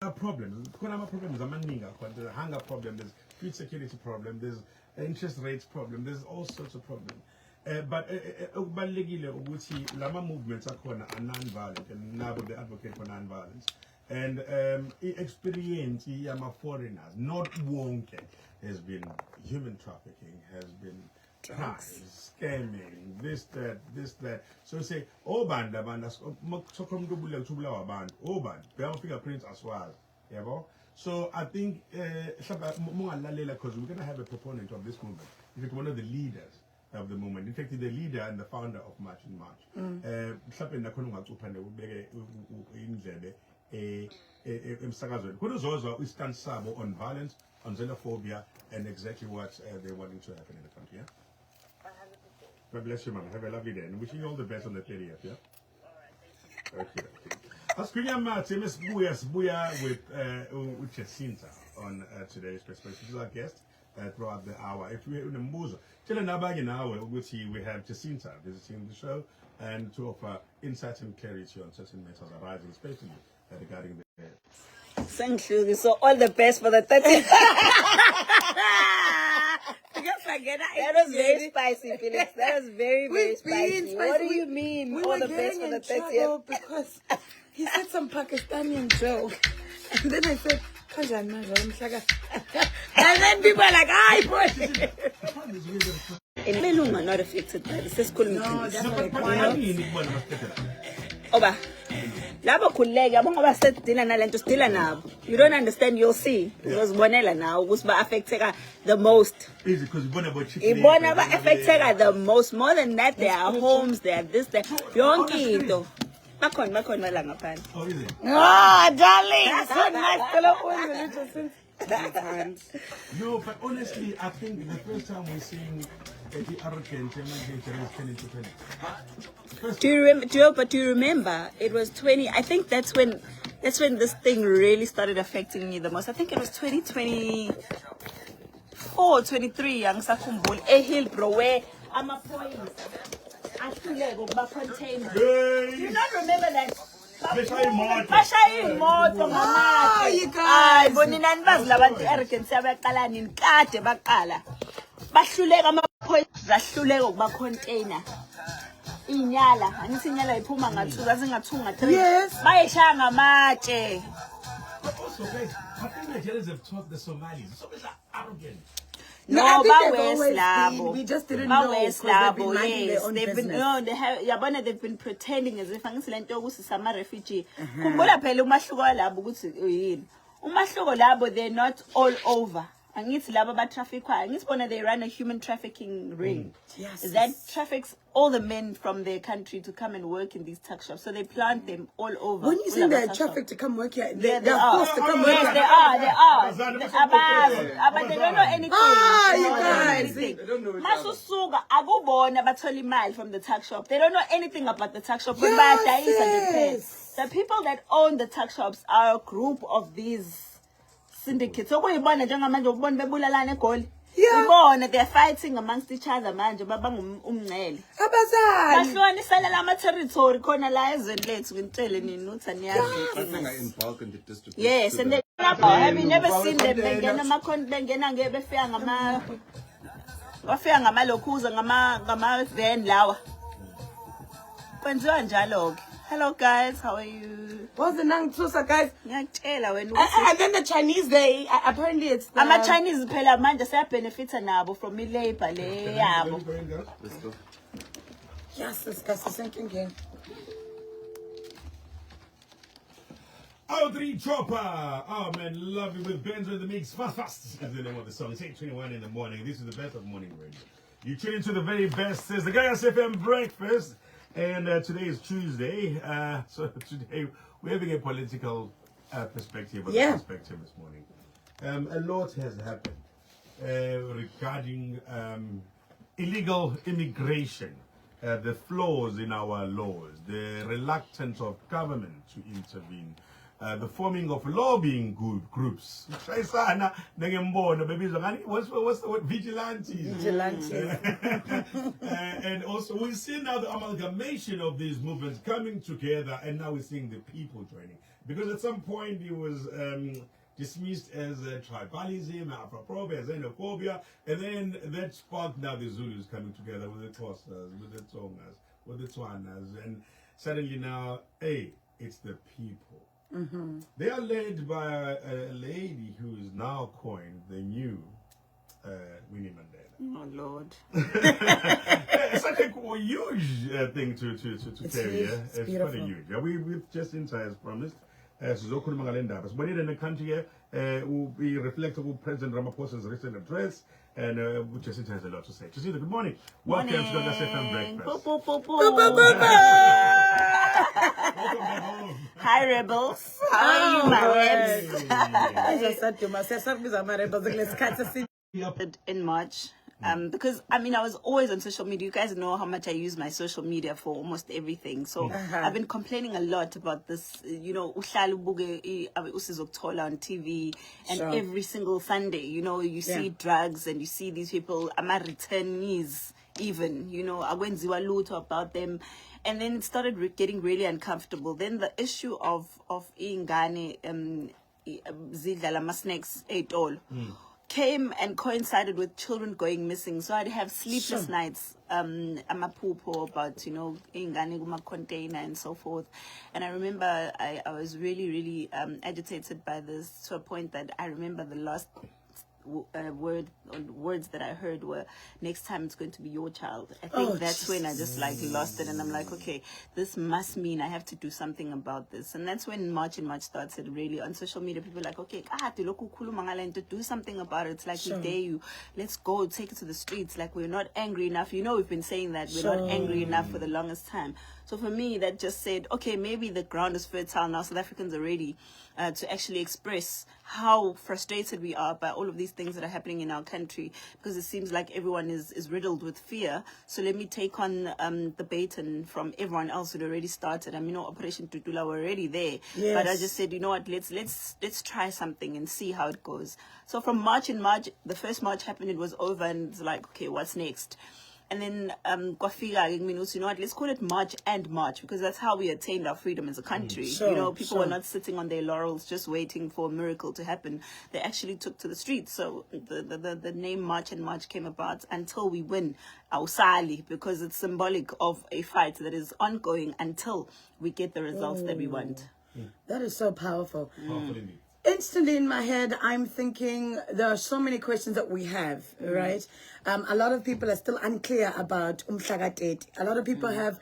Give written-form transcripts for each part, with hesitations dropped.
are problems. There's a hunger problem, there's food security problem, there's interest rates problem, there's all sorts of problems. But ukubalekile ukuthi lama movements akhona are non-violent, and now they advocate for non-violence. And experience yama foreigners, not wonke, has been human trafficking, has been drugs, scamming, this, that. So say, banda, so come to Bulawa band, band, fingerprints as well. Yeah, so I think because we're going to have a proponent of this movement. In fact, one of the leaders of the movement. In fact, the leader and the founder of March in March. We stand sabo on violence, on xenophobia, and exactly what they're wanting to happen in the country. Yeah? God bless you, man. Have a lovely day. And wishing you all the best on the 30th. Yeah? Okay. Let's Buya with Jacinta on today's perspective. This is our guest throughout the hour. If we're in the Muzo, we have Jacinta visiting the show and to offer insights and clarity on certain matters arising, especially regarding the. Thank you. So all the best for the 30th. That was very spicy, Felix. That was very spicy. What do you mean? We all were the best for the 30th because he said some Pakistani joke, and then I said, and then people are like, "Hi, boy." In Melunga, not affected by this. Let's call me. No, that's not the point. Oba. Labo khuleke yabo ngoba sedila nalento sidila nabo. You don't understand, you'll see. Uzibonela now ukuthi ba affecteka the most. Easy because ibona ba affecteka the most. More than that, there are homes, there are this, there. Yonke into. Bakhona malanga phana. Oh, is it? Oh, darling. So nice. No, but honestly, I think the first time we're seeing the arrogant do you remember? It was 20. I think that's when this thing really started affecting me the most. I think it was 2024, 23. Yang sakhumbula eHillbrow where ama-points ahluleke ukuba container. Do you not remember that? Bashaya imoto ngamathi. You guys. Boninani bazi labantu arrogant sebaqala nini kade baqala. Bahluleka ama-points ahluleke ukuba container. Inyala, angithi inyala iphuma ngathuka zingathunga 3. Yes. Bayeshaya ngamatshe. But also, guys, I think Nigerians have taught the Somalis. Somalis are arrogant. No, we just didn't know because they've been minding their own business. They've been pretending as if angithi lento ukuthi sama refugee. Khumbula phela umahluko walabo ukuthi yini. Umahluko labo, they're not all over. Angithi labo ba trafficwa. Angithi bona they run a human trafficking ring. Yes. That traffics all the men from their country to come and work in these tuck shops. So they plant them all over. When you say they're trafficked to come work here, they're forced to come work here. here. They are. But they don't know anything. You guys. They don't know Masusuga, akubona batholi imali from the tuck shop. They don't know anything about the tuck shop. Yes. The people that own the tuck shops are a group of these syndicates. So kuyibona njengamanje ubona bebulalana eGoli. Ibona they're fighting amongst each other manje babanga umncele. Abazali. Bahlukanisela lama territory khona la ezweni lethu ngintshele nini uthi aniyazi. In bulk in the district. Yes, and they have you never seen them bengena bengena bafika ngamalokhuza ngama van lawa. Kwenziwa njalo ke. Hello guys, how are you? What's the nang Tusa guys? Ngiyakutshela wena And then the Chinese, they apparently it's the Chinese phela manje seyabenefita nabo from ilabor le yabo. Let's go. Yes, this guy's the same again. O3 Chopper. Oh man, love you with Benzo in the mix. Fast is the name of the song. It's 8:21 in the morning. This is the best of morning radio. You tune into the very best. Says the Guys FM breakfast. And today is Tuesday. So today we're having a political perspective or perspective this morning. A lot has happened regarding illegal immigration, the flaws in our laws, the reluctance of government to intervene, the forming of lobbying groups. What's the word? Vigilantes. And also we see now the amalgamation of these movements coming together, and now we're seeing the people joining. Because at some point it was dismissed as tribalism, Afrophobia, xenophobia, and then that sparked now the Zulus coming together with the Xhosas, with the Tsongas, with the Tswanas, and suddenly now, hey, it's the people. They are led by a lady who is now coined the new Winnie Mandela. Oh Lord! It's such a huge thing to carry. It's beautiful. quite huge. Yeah, we've just inside as promised. Sizokhuluma ngale ndaba. Sibonile nekhanti will be reflective of President Ramaphosa's recent address, and Jacinta has a lot to say. Jacinta, good morning. Welcome to the FM Breakfast. Welcome back home. Hi rebels, how are you, my rebels? I just said to myself, In March. Because I mean I was always on social media. You guys know how much I use my social media for almost everything. So I've been complaining a lot about this, you know, uhlala ubuke usizokuthola on TV, and every single Sunday, you know, you see drugs and you see these people, returnees even, you know, akwenziwa lutho about them. And then it started getting really uncomfortable. Then the issue of ingane zidlala ama-snacks ey'tolo came and coincided with children going missing. So I'd have sleepless nights, amaphupho about, you know, ingane kuma container and so forth. And I remember I was really agitated by this, to a point that I remember the last words that I heard were, next time it's going to be your child. I think that's when I just like lost it, and I'm like, okay, this must mean I have to do something about this. And that's when March started really on social media. People were like, okay, to do something about it. It's like, we dare you, let's go take it to the streets. Like, we're not angry enough. You know, we've been saying that we're not angry enough for the longest time. So for me, that just said, okay, maybe the ground is fertile now. South Africans are ready to actually express how frustrated we are by all of these things that are happening in our country, because it seems like everyone is riddled with fear. So let me take on the baton from everyone else who'd already started. I mean, Operation Tutula were already there, but I just said, you know what, let's try something and see how it goes. So from March, the first March happened, it was over, and it's like, okay, what's next? And then kwafika minutes, you know what, let's call it March and March, because that's how we attained our freedom as a country. You know, people were not sitting on their laurels just waiting for a miracle to happen. They actually took to the streets. So the name March and March came about until we win our Sali, because it's symbolic of a fight that is ongoing until we get the results that we want. That is so powerful. Powerful indeed. Instantly in my head, I'm thinking there are so many questions that we have, right? A lot of people are still unclear about umhlaka-30. A lot of people have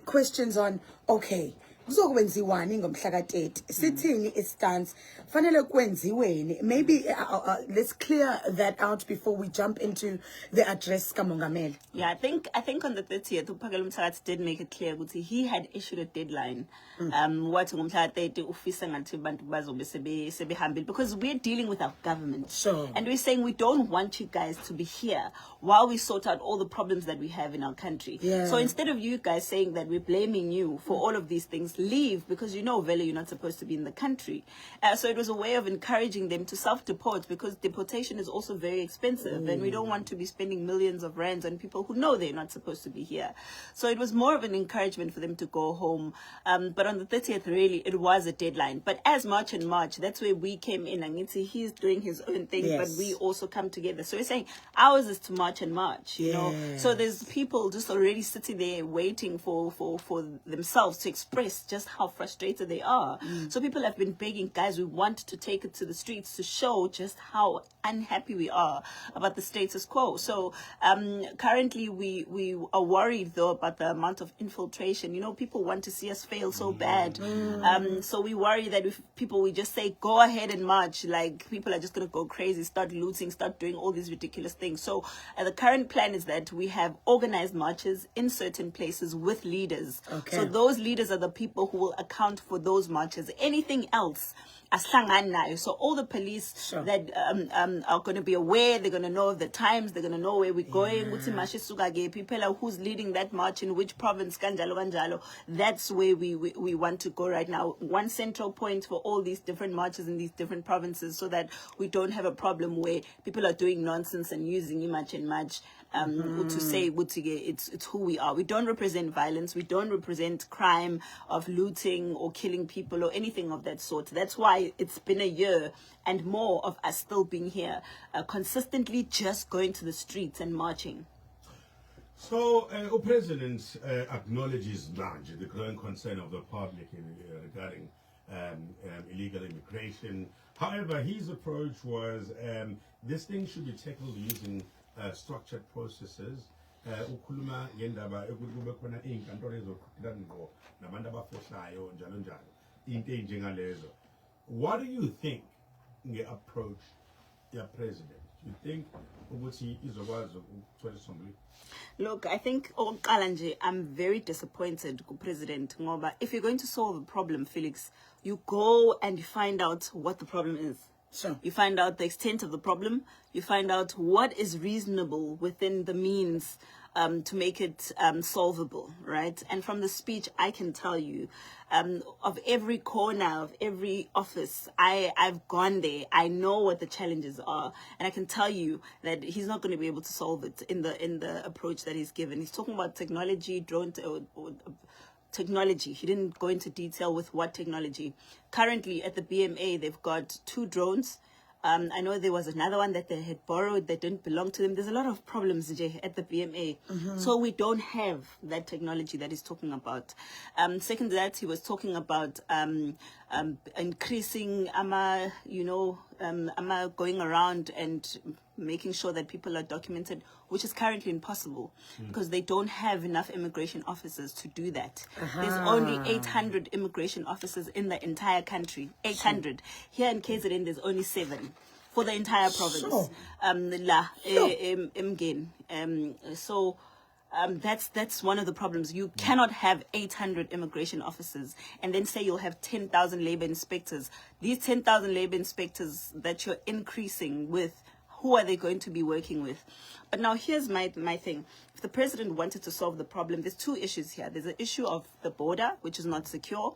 questions on, okay, kuzokwenziwani ngomhlaka-30, sithini istance, fanele kwenziweni. Maybe let's clear that out before we jump into the address kamongameli. Yeah, I think on the 30th, uPhakela Mthakathi did make it clear that he had issued a deadline. Wathi ngomhlaka-30 ufisa ngathi abantu bazobe sebehambile, because we're dealing with our government. And we're saying we don't want you guys to be here while we sort out all the problems that we have in our country. So instead of you guys saying that we're blaming you for all of these things, leave, because you know, Vele, you're not supposed to be in the country. So it was a way of encouraging them to self-deport, because deportation is also very expensive, and we don't want to be spending millions of rands on people who know they're not supposed to be here. So it was more of an encouragement for them to go home. But on the 30th, really, it was a deadline. But as March and March, that's where we came in. And he's doing his own thing, but we also come together. So we're saying ours is to March and March, you know. So there's people just already sitting there waiting for themselves to express just how frustrated they are. So people have been begging, guys, we want to take it to the streets to show just how unhappy we are about the status quo. So currently we are worried though about the amount of infiltration. You know, people want to see us fail so bad. So we worry that if we just say go ahead and march, like people are just going to go crazy, start looting, start doing all these ridiculous things. So the current plan is that we have organized marches in certain places with leaders. So those leaders are the people who will account for those marches. Anything else asihlangani nayo. So all the police Sure. that are going to be aware, they're going to know the times, they're going to know where we're going, ukuthi march isuka kephi, phela who's leading that march in which province, kanjalo kanjalo. That's where we want to go right now. One central point for all these different marches in these different provinces, so that we don't have a problem where people are doing nonsense and using image and match to say it's who we are. We don't represent violence. We don't represent crime of looting or killing people or anything of that sort. That's why it's been a year and more of us still being here, consistently just going to the streets and marching. So, the President acknowledges the growing concern of the public regarding illegal immigration. However, his approach was this thing should be tackled using structured processes. Ukhuluma ngendaba ukuthi kube khona izinkantolo ezoqhubeka ngqo nabantu abafohlayo njalo njalo into enjengalezo. What do you think nge-approach ya-president? Do you think ukuthi izokwazi ukuthola isisombululo? Look, I think okokuqala nje, I'm very disappointed ku-president ngoba if you're going to solve a problem, Felix, you go and you find out what the problem is. Sure. You find out the extent of the problem. You find out what is reasonable within the means to make it solvable, right? And from the speech, I can tell you, of every corner, of every office, I've gone there. I know what the challenges are, and I can tell you that he's not going to be able to solve it in the approach that he's given. He's talking about technology, technology. He didn't go into detail with what technology. Currently at the BMA, they've got 2 drones. I know there was another one that they had borrowed that didn't belong to them. There's a lot of problems at the BMA. So we don't have that technology that he's talking about. Second to that, he was talking about increasing going around and making sure that people are documented, which is currently impossible because they don't have enough immigration officers to do that. There's only 800 immigration officers in the entire country. 800. Here in KZN, there's only 7 for the entire province. So that's one of the problems. You cannot have 800 immigration officers and then say you'll have 10,000 labor inspectors. These 10,000 labor inspectors that you're increasing with, who are they going to be working with? But now here's my thing. If the president wanted to solve the problem, there's 2 issues here. There's an issue of the border, which is not secure.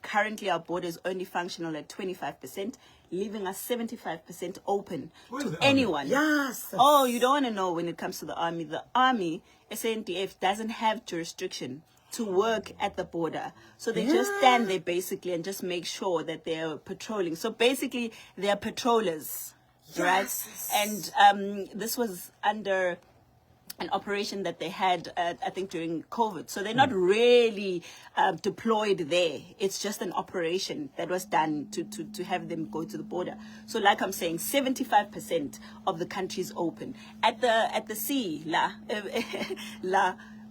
Currently, our border is only functional at 25%, leaving us 75% open to anyone. Yes. Oh, you don't want to know when it comes to the army. The army, SANDF, doesn't have jurisdiction to work at the border. So they just stand there basically and just make sure that they're patrolling. So basically, they're patrollers, right? And this was under an operation that they had, I think, during COVID. So they're not really deployed there. It's just an operation that was done to have them go to the border. So like I'm saying, 75% of the country is open. At the sea,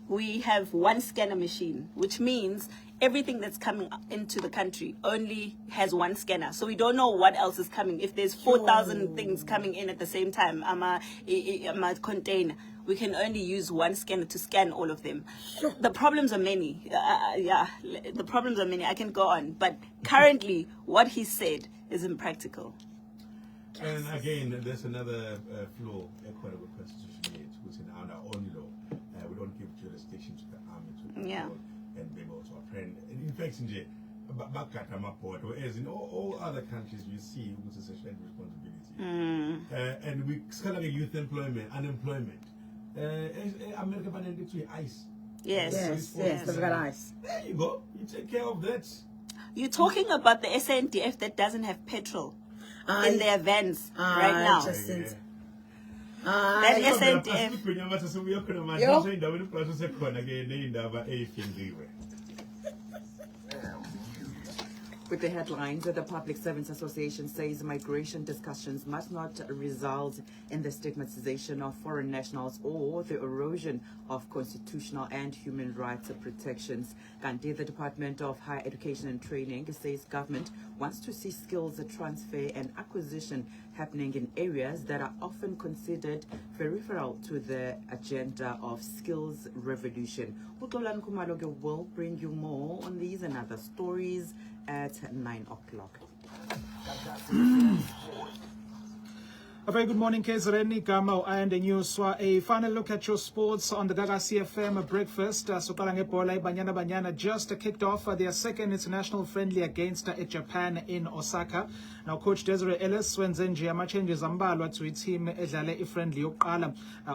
we have 1 scanner machine, which means everything that's coming into the country only has 1 scanner. So we don't know what else is coming. If there's 4,000 things coming in at the same time, a container, we can only use 1 scanner to scan all of them. The problems are many. The problems are many. I can go on. But currently, what he said is impractical. And again, there's another flaw according to the Constitution, which is under our own law. We don't give jurisdiction to the army to control and be able to apprehend. In fact, as in all other countries, we see which is a shared responsibility. And we kind of youth unemployment. America banning ICE. Yes, they've got ICE. There you go. You take care of that. You're talking about the SANDF that doesn't have petrol in their vans right now. That SANDF. With the headlines, the Public Servants Association says migration discussions must not result in the stigmatization of foreign nationals or the erosion of constitutional and human rights protections. Kanti, the Department of Higher Education and Training says government wants to see skills transfer and acquisition happening in areas that are often considered peripheral to the agenda of skills revolution. Utolan Kumaloge will bring you more on these and other stories at 9 o'clock. A very good morning, KZN. Gama and News. A final look at your sports on the Gaga CFM breakfast. Sokalange Bola Banyana Banyana just kicked off their second international friendly against Japan in Osaka. Now, Coach Desiree Ellis Wenzenji changes ambalwa to its team edlale friendly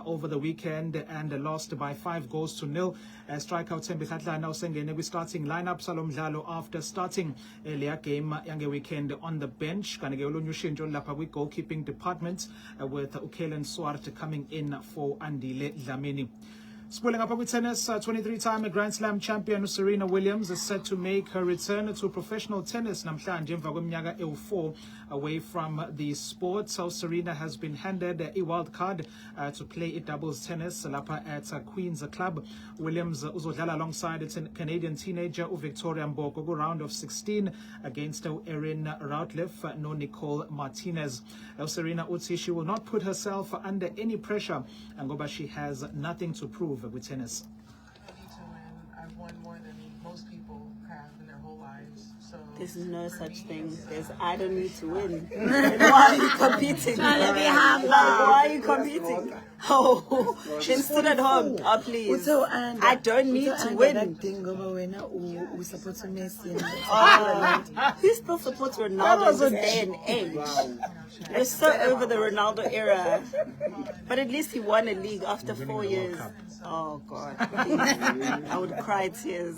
over the weekend and lost by 5-0. Strikeout Tembe Khatlana now sengene with starting lineup Salomdlalo after starting earlier game yange weekend on the bench. Kanege olonyushinjo lapha kwi goalkeeping department with Ukelen Swart coming in for Andile Dlamini. Spooling up with tennis, 23-time Grand Slam champion Serena Williams is set to make her return to professional tennis namhlanje emva kweminyaka ewu-4 away from the sport. So Serena has been handed a wild card to play doubles tennis lapha at Queen's Club. Williams uzodlala alongside its Canadian teenager Victoria Mbogo round of 16 against Erin Routliffe no Nicole Martinez. Serena uthi she will not put herself under any pressure ngoba she has nothing to prove with tennis. I need to win. I've won more than most people have in their whole lives. So There's no such thing. There's I don't need to win. Why are you competing? Why are you competing? Oh, she stood at home. Oh, please. I don't need to win. He still supports Ronaldo in this day and age. We're so over the Ronaldo era. But at least he won a league after 4 years. Oh, God. I would cry tears.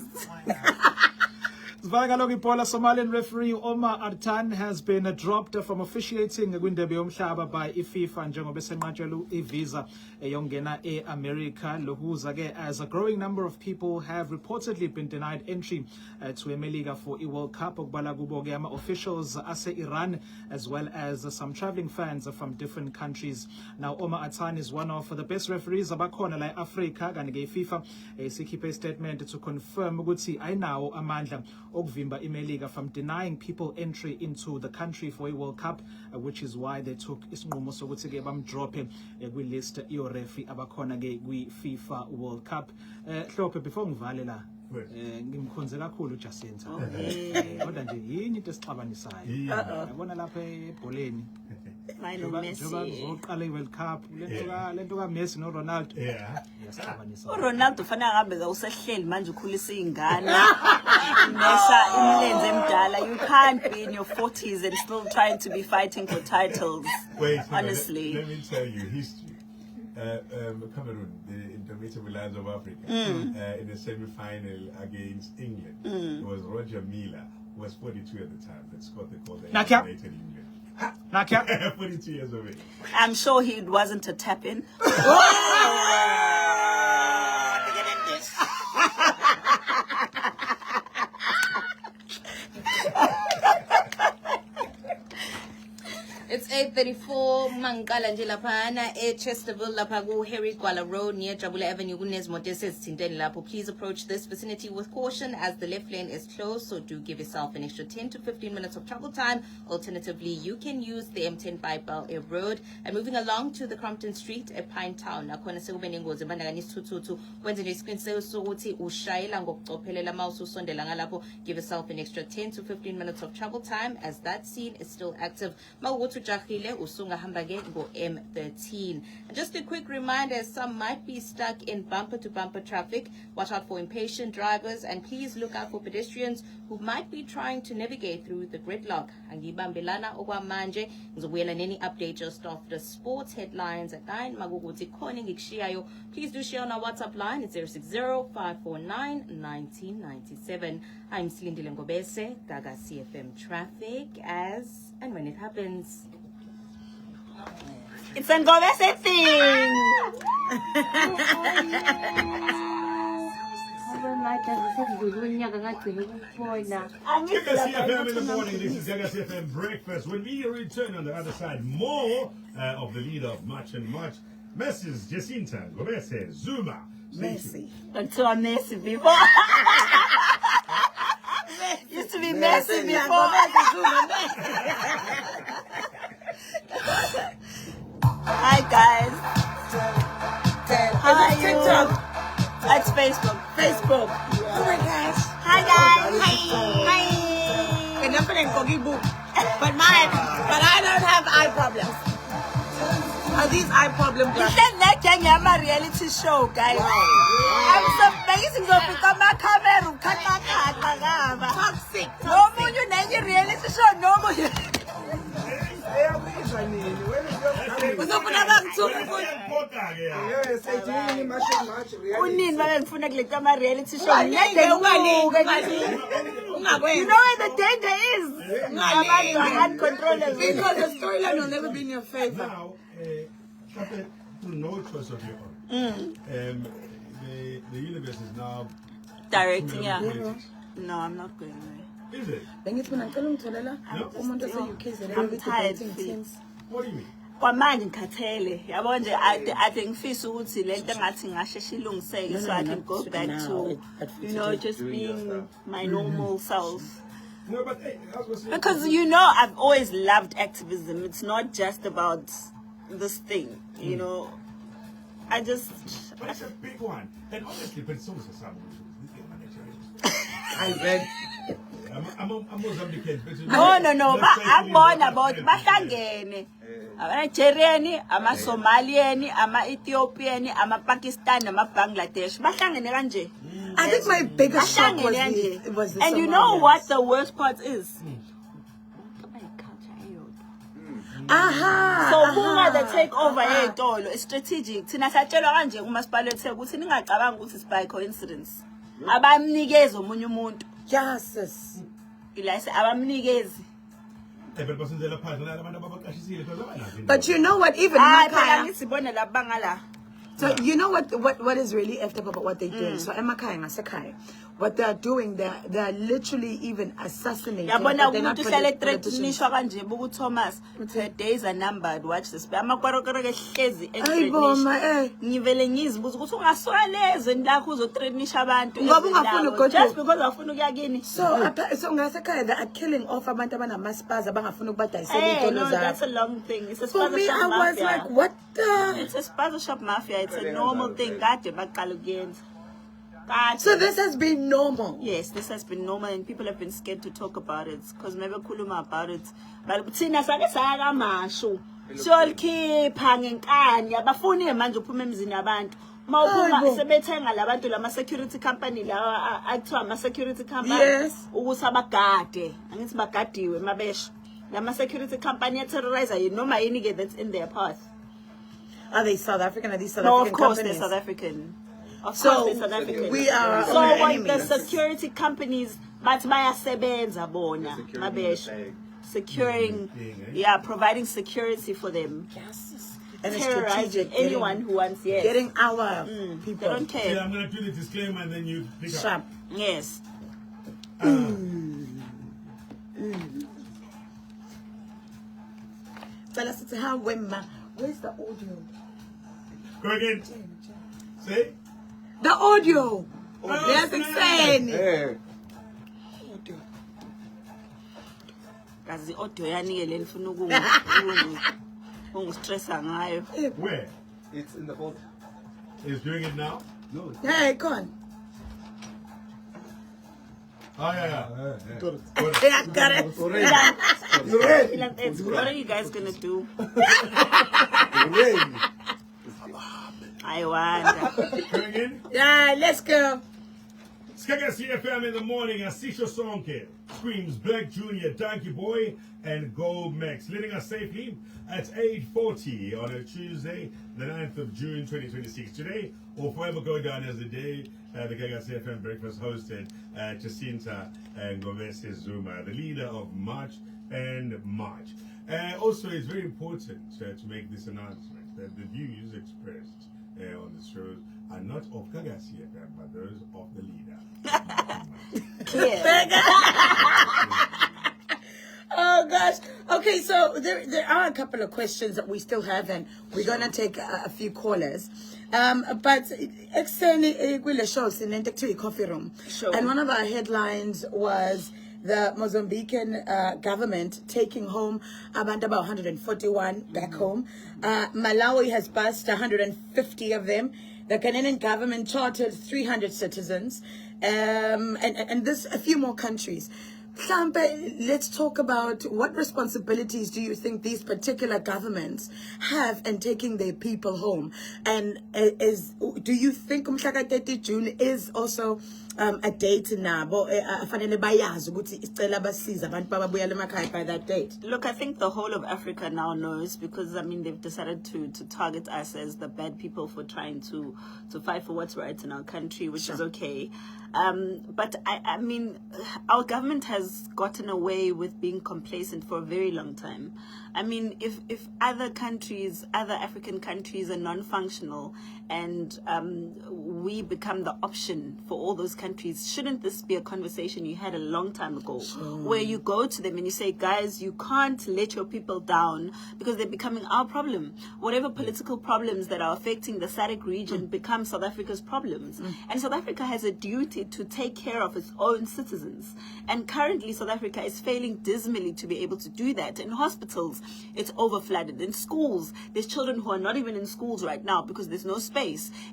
Somalian referee Omar Artan has been dropped from officiating kwindebe yomhlaba by iFIFA njengoba esenqatshelwe ivisa eyongena eAmerica. Lokuza ke as a growing number of people have reportedly been denied entry to eMelika for World Cup. Okubala kubo ke ama officials ase-Iran as well as some traveling fans from different countries. Now Omar Artan is one of the best referees abakhona la eAfrica. Kanti ke iFIFA sikhiphe a statement to confirm ukuthi ayinawo amandla okuvimba iMelika from denying people entry into the country for a World Cup, which is why they took isinqumo sokuthi ke bamdrope kwi-list yoreferee abakhona ke kwi-FIFA World Cup. Hlophe before ngivale la ngimkhonze kakhulu uJacinta kodwa nje yini into esixabanisayo yabona lapha ebholeni Lionel Messi. Zoqala iWorld Cup lento ka Messi no Ronaldo yasixabanisa. uRonaldo fanele ahambe usehleli manje ukhulisa izingane mesa imilenze emdala. You can't be in your 40s and still trying to be fighting for titles. Wait, honestly. Let me tell you history. Cameroon, the Indomitable Lions of Africa, in the semi-final against England, it was Roger Miller, who was 42 at the time, that scored the goal that eliminated England. 42 years of age. I'm sure he wasn't a tap-in. It's 8:34 Mangala nje laphana Chesterville lapha ku Harry Gwala Road near Jabula Avenue kunezimoto esezithinteni lapho. Please approach this vicinity with caution as the left lane is closed, so do give yourself an extra 10 to 15 minutes of travel time. Alternatively, you can use the M10 by Bel Air Road. And moving along to the Crompton Street at Pine Town, nakhona sekube nengozi ebandakanya isithuthu. Wenze nje isiqiniseko sokuthi ushayela ngokucophelela mawususondela ngalapho. Give yourself an extra 10 to 15 minutes of travel time as that scene is still active. M13. And just a quick reminder, some might be stuck in bumper-to-bumper traffic. Watch out for impatient drivers and please look out for pedestrians who might be trying to navigate through the gridlock. Angibambelana okwamanje ngizobuyela neni update just after sports headlines at 9. Maguguti khona ngikushiyayo. Please do share on our WhatsApp line. It's 060-549-1997. I'm Silindile Ngobese, Gaga CFM Traffic as and when it happens. It's a Ngobese thing. Gaga CFM in the morning. This is Gaga CFM Breakfast. When we return on the other side, more of the leader of Much and Much. Mrs. Jacinta Ngobese Zuma. Messi. Until I'm Messi before. Used to be Messi before. Hi guys. How are you? It's Facebook. Facebook. Oh my gosh. Hi guys. Hi. And I'm feeling But I don't have eye problems. Are these eye problem glasses? That gang a reality show, guys. I'm so amazing. So become a camera, Toxic. no more you name reality show, no more. Unini babengifuna kuleta ama reality show. You know where the danger is. Abantu are uncontrollable. Because the storyline will never be in your favor. Now, through no choice of your own, the universe is now Directing, yeah. politics. No, I'm not going away. Is it? Bengithi mina ngicela ungitholela umuntu ose-UK I'm tired, debating please. teams. What do you mean? Kwamanje ngikhathele yabo nje ade ngifisa ukuthi lento engathi ngasheshe ilungiseke so I can go back to just being my normal self. No, but hey, I was saying, Because I've always loved activism. It's not just about this thing, I just but it's a big one. And honestly, but it's always a summer. I read. I'm Mozambican. no babona bodwa bahlangene ama-Nigerian, ama-Somalian, ama-Ethiopian, ama-Pakistan, ama-Bangladesh bahlangene kanje. I think my biggest shock was Bahlangene the kanje. And you know Somalians. what the worst part is? Aha. So kuma the takeover yetolo is strategic. Thina satshelwa kanje kumasipala wethu ukuthi ningacabanga ukuthi it's by coincidence. Abamnikeza omunye umuntu. Yes. Ilase abamnikezi. But you know what? Even Phela Makaya. ngisibone labangala. So you know what is really effed up about what they're doing? So Emakaya ngasekhaya, what they're doing, they're literally even assassinating. Yabona but they're not umuntu uhlale politicians. threatenishwa kanje buku Thomas. Her days are numbered. Watch this. Amakwarokoro ke hlezi Ay boma ngivele ngizibuza ukuthi ungaswalezwe lakho uzothreatenisha abantu. Ngoba ungafuni ukugoduka. Just because afuna ukuya kini. So ngasekhaya they are killing off abantu abanamasipaza abangafuni ukubadayisela Hey, izitolo no, that's a zabo. long thing. It's a For spaza me, shop I was mafia. like, what the? It's a spaza shop mafia. It's a normal thing. Kade baqala ukuyenza. Kade. So this has been normal. Yes, this has been normal and people have been scared to talk about it because never khuluma about it. But thina sake saya kamashu. Siyolikhipha ngenkani abafuni manje uphuma emzini yabantu. Mawuphuma sebethenga labantu lama security company lawa akuthiwa ama security company Yes. ukuthi abagade. Angithi bagadiwe mabesho. Lama security company terrorizer noma yini ke that's in their path. Are they South African? Are these South No, African of course companies? they're South African. Of So, course they're South African. we are so our what the enemies. security companies but bayasebenza bona mabesho securing providing security for them. Yes. And it's Terrorizing strategic. anyone who wants Getting our they people. don't care. Yeah, I'm going to do the disclaimer and then you pick up. Sharp. Yes. Tell us how where's the audio? Go again. Say. The audio. Yes, insane. Kazi audio yanikele nifuna ungistressa ngayo. Where? It's in the folder. Is doing it now? No. Hey, come on. Oh, yeah. Yeah, got it. What are you guys gonna do? I wonder. Go again. Yeah, let's go. Skaga CFM in the morning, Asisha Sonke screams Black Junior, Donkey Boy, and Gold Max, leading us safely at 8:40 on a Tuesday, the 9th of June 2026. Today will forever go down as the day the Gaga CFM breakfast hosted Jacinta Ngomese Zuma, the leader of March and March. Also, it's very important to make this announcement that the views expressed on the show are not of Gaga CFM, but those of the leader. Oh gosh. Okay, so there are a couple of questions that we still have, and we're gonna take a few callers. But externally, we'll show us in the coffee room. Sure. And one of our headlines was the Mozambican government taking home about 141 back home. Malawi has bused 150 of them. The Canadian government chartered 300 citizens, and this a few more countries. Hlampe, let's talk about what responsibilities do you think these particular governments have in taking their people home? And do you think umhlaka 30 June is also a date nabo afanele bayazi ukuthi isicela basiza abantu babuyela emakhaya by that date? Look, I think the whole of Africa now knows, because I mean they've decided to target us as the bad people for trying to fight for what's right in our country, which is okay. But I mean, our government has gotten away with being complacent for a very long time. I mean, if other countries, other African countries are non-functional and we become the option for all those countries, shouldn't this be a conversation you had a long time ago, where you go to them and you say, guys, you can't let your people down because they're becoming our problem. Whatever political problems that are affecting the SADC region become South Africa's problems. And South Africa has a duty to take care of its own citizens. And currently, South Africa is failing dismally to be able to do that. In hospitals, it's overflooded. In schools, there's children who are not even in schools right now because there's no space.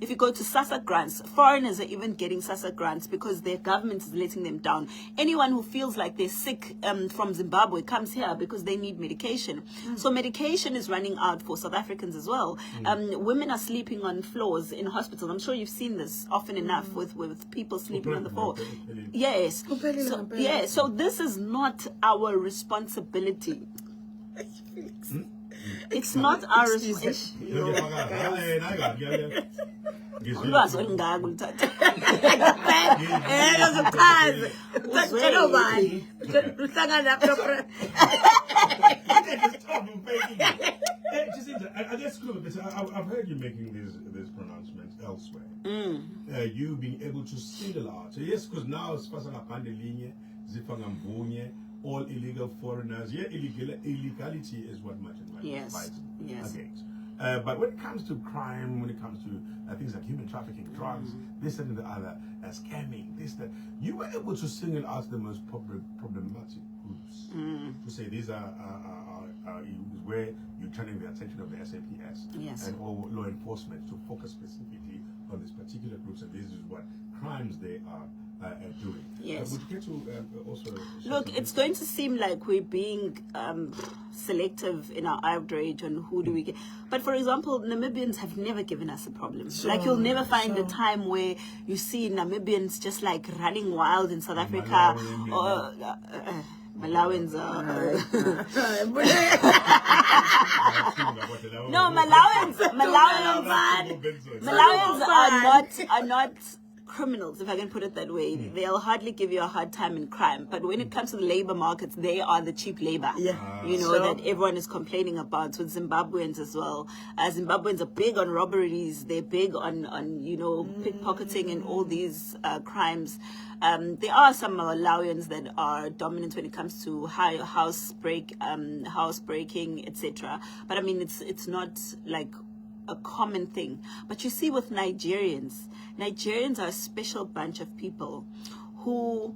If you go to SASSA grants, foreigners are even getting SASSA grants because their government is letting them down. Anyone who feels like they're sick from Zimbabwe comes here because they need medication. So medication is running out for South Africans as well. Women are sleeping on floors in hospitals. I'm sure you've seen this often enough with people sleeping on the floor. Yes. So, yeah. So this is not our responsibility. It's not our I guess I've heard you making these pronouncements elsewhere. You being able to single out. So yes, because now it's all illegal foreigners. Yeah, illegality is what much and much fights against. But when it comes to crime, when it comes to things like human trafficking, drugs, this and the other, scamming, this, that, you were able to single out the most problematic groups. To say these are where you're turning the attention of the SAPS and all law enforcement to focus specifically on these particular groups, and this is what crimes they are doing. Yes. Would you get to also look, it's going to seem like we're being selective in our outrage on who do we get. But for example, Namibians have never given us a problem. Like you'll never find a time where you see Namibians just like running wild in South Africa or Malawans are no, Malawans are not criminals, if I can put it that way. They'll hardly give you a hard time in crime, but when it comes to the labor markets, they are the cheap labor, that everyone is complaining about, with Zimbabweans as well. Zimbabweans are big on robberies, they're big on pickpocketing and all these crimes. There are some Malawians that are dominant when it comes to house breaking, etc. But I mean, it's not like a common thing. But you see, with Nigerians are a special bunch of people who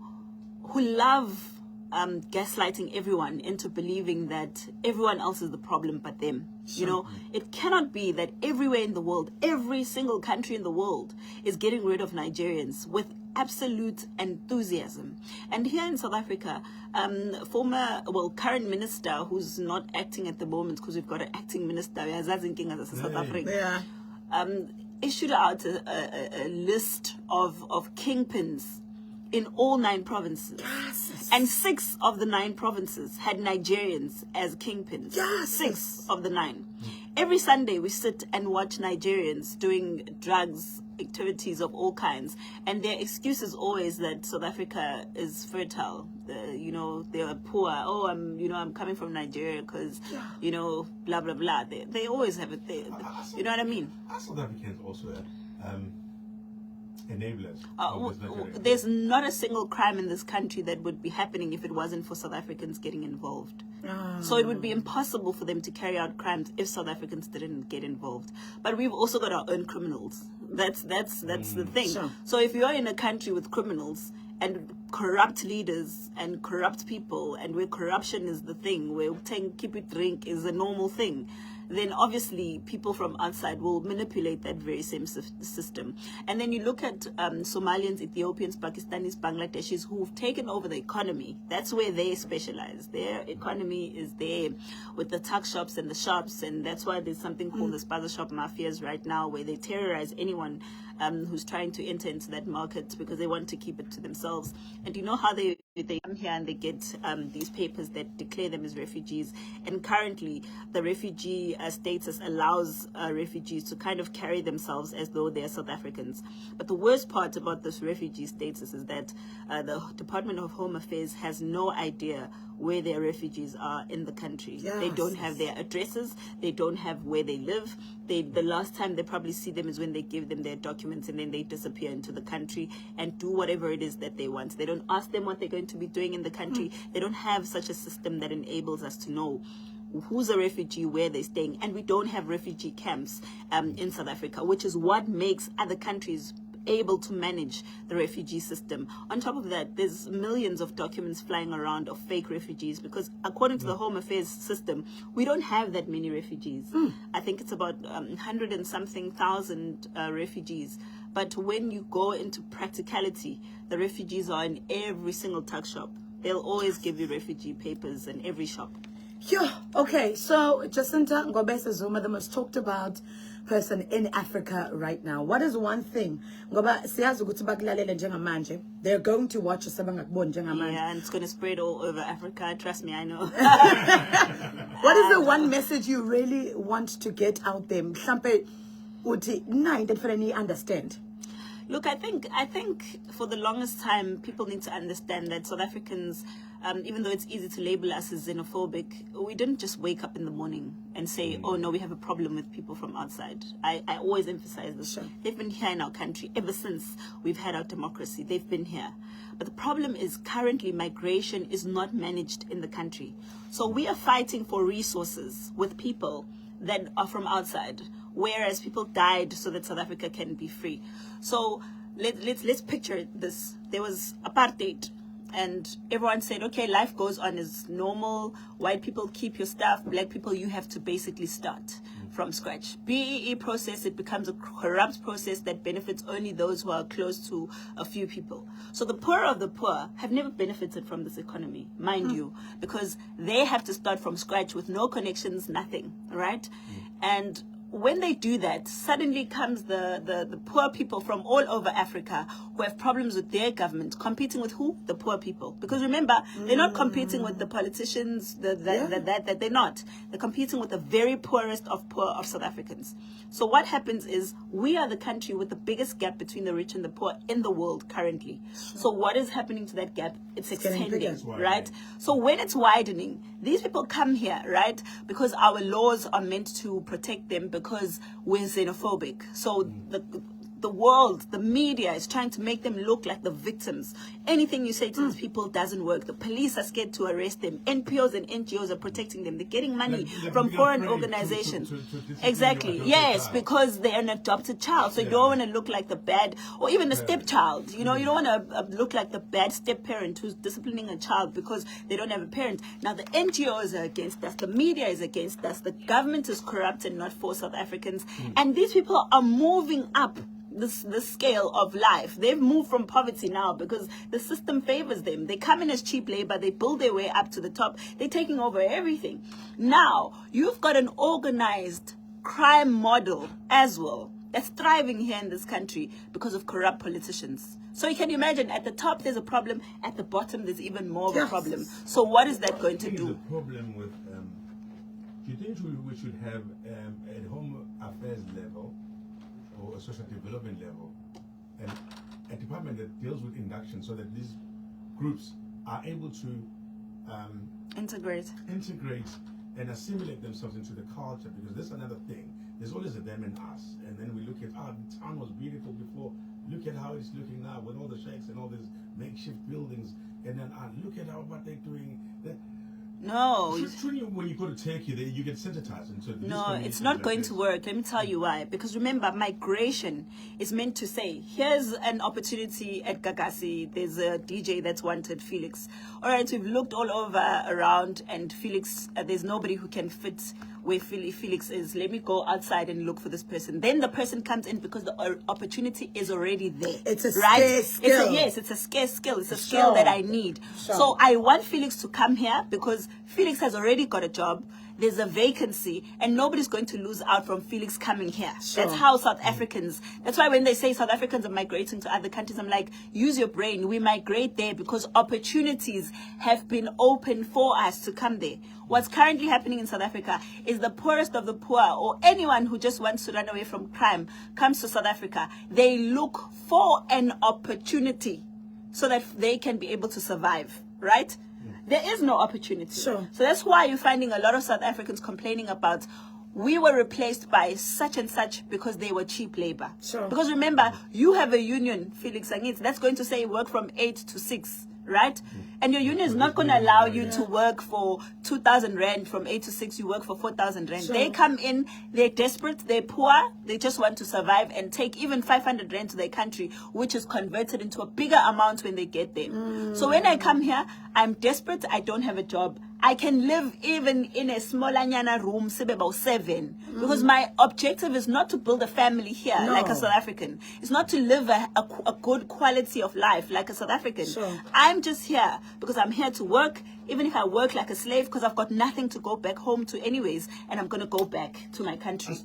love gaslighting everyone into believing that everyone else is the problem but them. It cannot be that everywhere in the world, every single country in the world is getting rid of Nigerians with absolute enthusiasm. And here in South Africa, current minister, who's not acting at the moment because we've got an acting minister, South Africa, issued out a list of kingpins in all 9 provinces. Yes. And 6 of the 9 provinces had Nigerians as kingpins. Yes. 6 of the 9. Every Sunday we sit and watch Nigerians doing drugs, activities of all kinds, and their excuse is always that South Africa is fertile. They are poor. Oh, I'm coming from Nigeria because blah blah blah. They always have it there. You know what I mean? Are South Africans also enablers? There's not a single crime in this country that would be happening if it wasn't for South Africans getting involved. So it would be impossible for them to carry out crimes if South Africans didn't get involved. But we've also got our own criminals. That's the thing. Sure. So if you're in a country with criminals and corrupt leaders and corrupt people, and where corruption is the thing, where keep it drink is a normal thing, then obviously people from outside will manipulate that very same system. And then you look at Somalians, Ethiopians, Pakistanis, Bangladeshis who've taken over the economy. That's where they specialize. Their economy is there with the tuck shops and the shops, and that's why there's something called the spaza shop mafias right now, where they terrorize anyone who's trying to enter into that market because they want to keep it to themselves. And you know how they come here and they get these papers that declare them as refugees. And currently, the refugee status allows refugees to kind of carry themselves as though they're South Africans. But the worst part about this refugee status is that the Department of Home Affairs has no idea where their refugees are in the country. Yes. They don't have their addresses. They don't have where they live. The last time they probably see them is when they give them their documents, and then they disappear into the country and do whatever it is that they want. They don't ask them what they're going to be doing in the country. They don't have such a system that enables us to know who's a refugee, where they're staying. And we don't have refugee camps in South Africa, which is what makes other countries able to manage the refugee system. On top of that, there's millions of documents flying around of fake refugees, because according to the Home Affairs system, we don't have that many refugees. I think it's about 100 and something thousand refugees. But when you go into practicality, the refugees are in every single tuck shop. They'll always give you refugee papers in every shop. Yeah. Okay. So Jacinta Ngobese Zuma, the most talked about person in Africa right now. What is one thing? Ngoba siyazi ukuthi bakulalele njengamanje. They're going to watch us abangakuboni njengamanje. Yeah, and it's going to spread all over Africa. Trust me, I know. What is the one message you really want to get out there? Mhlampe uthi na into ekufanele understand. Look, I think for the longest time, people need to understand that South Africans, even though it's easy to label us as xenophobic, we didn't just wake up in the morning and say, oh no, we have a problem with people from outside. I always emphasize this. Sure. They've been here in our country ever since we've had our democracy. They've been here. But the problem is currently migration is not managed in the country. So we are fighting for resources with people that are from outside, whereas people died so that South Africa can be free. So let's picture this. There was apartheid, and everyone said, okay, life goes on as normal. White people keep your stuff. Black people, you have to basically start from scratch. BEE process, it becomes a corrupt process that benefits only those who are close to a few people. So the poor of the poor have never benefited from this economy, mind you, because they have to start from scratch with no connections, nothing, right? And when they do that, suddenly comes the poor people from all over Africa who have problems with their government, competing with who? The poor people. Because remember, they're not competing with the politicians, they're not. They're competing with the very poorest of poor of South Africans. So what happens is, we are the country with the biggest gap between the rich and the poor in the world currently. So what is happening to that gap? It's extending, right? So when it's widening, these people come here, right? Because our laws are meant to protect them, because we're xenophobic. So the world, the media is trying to make them look like the victims. Anything you say to these people doesn't work. The police are scared to arrest them. NPOs and NGOs are protecting them. They're getting money from foreign organizations. Exactly. Yes, because they're an adopted child. So you don't want to look like the bad, or even a stepchild. You know, you don't want to look like the bad step-parent who's disciplining a child because they don't have a parent. Now the NGOs are against us. The media is against us. The government is corrupt and not for South Africans. And these people are moving up the scale of life. They've moved from poverty now because the system favors them. They come in as cheap labor. They build their way up to the top. They're taking over everything. Now, you've got an organized crime model as well that's thriving here in this country because of corrupt politicians. So you can imagine, at the top there's a problem, at the bottom there's even more of a problem. So what is that going to do? The problem with, do you think we should have at Home Affairs level, or a social development level, and a department that deals with induction, so that these groups are able to integrate and assimilate themselves into the culture? Because that's another thing. There's always a them and us, and then we look at, the town was beautiful before, look at how it's looking now with all the shacks and all these makeshift buildings, and then look at what they're doing. No. When you go to Turkey, you get sensitized. And so no, it's not going to work. Let me tell you why. Because remember, migration is meant to say, here's an opportunity at Gagasi. There's a DJ that's wanted, Felix. All right, we've looked all over around, and Felix, there's nobody who can fit where Felix is. Let me go outside and look for this person. Then the person comes in because the opportunity is already there. It's a right? scarce skill. It's a scarce skill. It's a skill that I need. So I want Felix to come here because Felix has already got a job. There's a vacancy and nobody's going to lose out from Felix coming here. That's how South Africans, that's why when they say South Africans are migrating to other countries, I'm like, use your brain. We migrate there because opportunities have been open for us to come there. What's currently happening in South Africa is the poorest of the poor, or anyone who just wants to run away from crime, comes to South Africa. They look for an opportunity so that they can be able to survive, right? There is no opportunity. Sure. So that's why you're finding a lot of South Africans complaining about, we were replaced by such and such because they were cheap labor. Sure. Because remember, you have a union, Felix Angit, that's going to say work from 8 to 6, right? And your union is not going to allow you to work for 2,000 rand from 8 to 6. You work for 4,000 rand. Sure. They come in, they're desperate, they're poor, they just want to survive and take even 500 rand to their country, which is converted into a bigger amount when they get there. So when I come here, I'm desperate, I don't have a job. I can live even in a small anyana room, say about 7, because my objective is not to build a family here like a South African. It's not to live a good quality of life like a South African. Sure. I'm just here because I'm here to work, even if I work like a slave, because I've got nothing to go back home to anyways, and I'm going to go back to my country.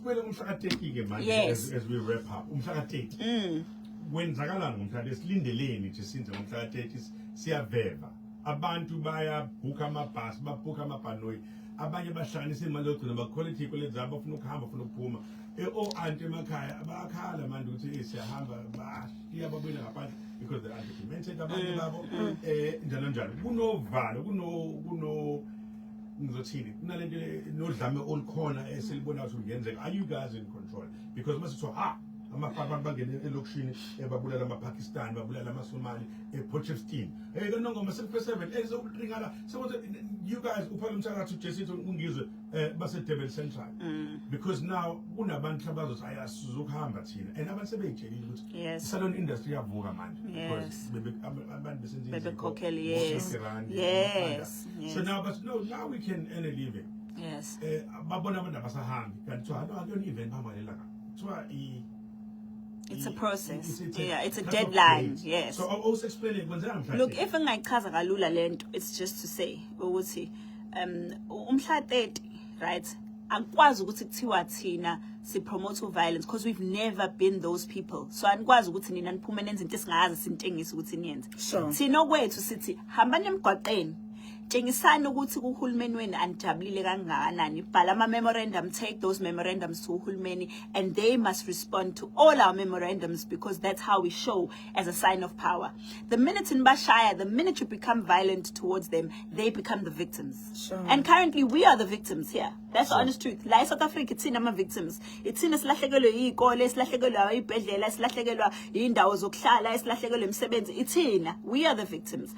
Yes. As we wrap up, kwenzakalani ngomhla silindeleni nje sinze ngomhla 30 siyaveva abantu baya book amabhasi babhuka amabhanoyi abanye bahlanganisa imali yogcina baquality college zabo bafuna ukuhamba bafuna ukuphuma anti emakhaya abakhala manje ukuthi siyahamba bashiya babuye ngaphandle because they are documented abanye babo njalo njalo kunovalo kuno ngizothini kunalento nodlame olukhona esilibona ukuthi kungenzeka. Are you guys in control? Because mase amafaba bangene elokishini babulala amaPakistan babulala amaSomali ePotchefstroom nongoma 7 ezokuqingala so you guys uphala umsakazo Jesse ungizwe base-Durban Central because now kunabantu abazothi ayasizokuhamba thina and abantu sebeyitshelile ukuthi salon industry yavuka manje because abantu besenza Bebekhokheli, yes. so now we can earn a living. Yes. Babona abantu abasahambi kanti akuyona event bamalelaka kuthiwa It's a process. It's a cut-off deadline. date. Yes. So also explain it. Look, if ngayichaza kalula lento, it's just to say ukuthi umhla 30, right? Akwazi ukuthi kuthiwa thina si promote violence because we've never been those people. So anikwazi ukuthi nina niphume nenze into esingazi sintengisa ukuthi niyenze. Sure. Thina kwethu sithi hambani emgwaqeni. Tshengisani ukuthi kuhulumeni wenu anijabulile kangakanani. Bhala ama memorandum, take those memorandums to uhulumeni and they must respond to all our memorandums because that's how we show as a sign of power. The minute in Bashaya, the minute you become violent towards them, they become the victims. Sure. And currently we are the victims here. That's the honest truth. La South Africa it's in victims. It's in silahlekelwe izikole, silahlekelwe izibhedlela, silahlekelwe indawo zokuhlala, silahlekelwe imisebenzi. It's in. We are the victims.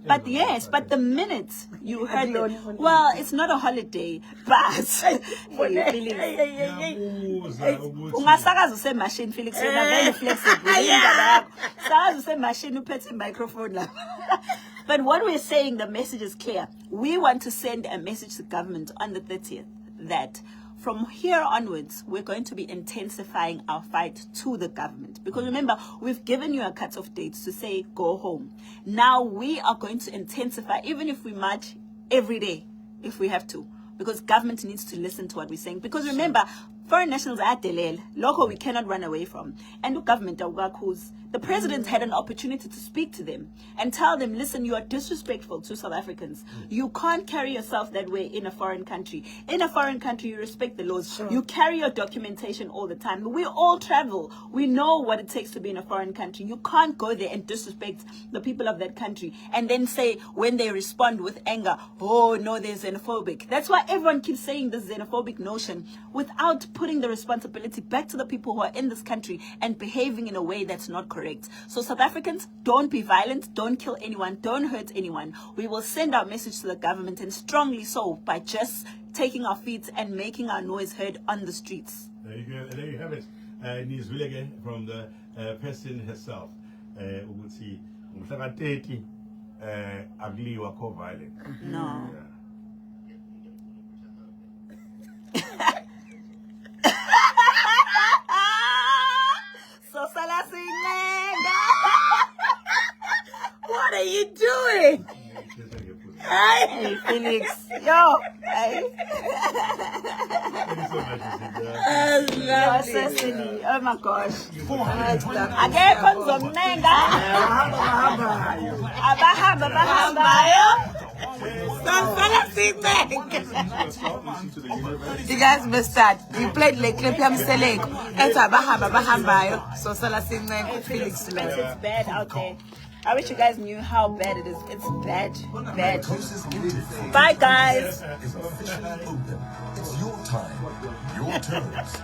But yes, but the minute you heard them, well, it's not a holiday, but ungasakaza usemachine Felix yena very flexible. Sakaza usemachine uphethe microphone la. But what we're saying, the message is clear. We want to send a message to government on the 30th that from here onwards, we're going to be intensifying our fight to the government. Because remember, we've given you a cut-off date to say, go home. Now we are going to intensify, even if we march every day, if we have to. Because government needs to listen to what we're saying. Because remember, foreign nationals are delel, local we cannot run away from. And the government, the president had an opportunity to speak to them and tell them, listen, you are disrespectful to South Africans. You can't carry yourself that way in a foreign country. In a foreign country, you respect the laws. Sure. You carry your documentation all the time. We all travel. We know what it takes to be in a foreign country. You can't go there and disrespect the people of that country and then say, when they respond with anger, oh, no, they're xenophobic. That's why everyone keeps saying this xenophobic notion without putting the responsibility back to the people who are in this country and behaving in a way that's not correct. So South Africans, don't be violent, don't kill anyone, don't hurt anyone. We will send our message to the government, and strongly so, by just taking our feet and making our noise heard on the streets. There you go. There you have it. News Willige from the person herself. Ukuthi umhla 30 akuliwa co-violent. No. Yeah. Felix. Yo. Hey. Thank you so much, Mr. Oh, Cecily. Oh my gosh. Akekho ngizomnenga. Abahamba. You guys missed that. You played like clip Seleko. It's Bahambayo. So Sala Singh Felix. It's bad out there. I wish you guys knew how bad it is. It's bad. Bye, guys. It's officially open. It's your time, your turns.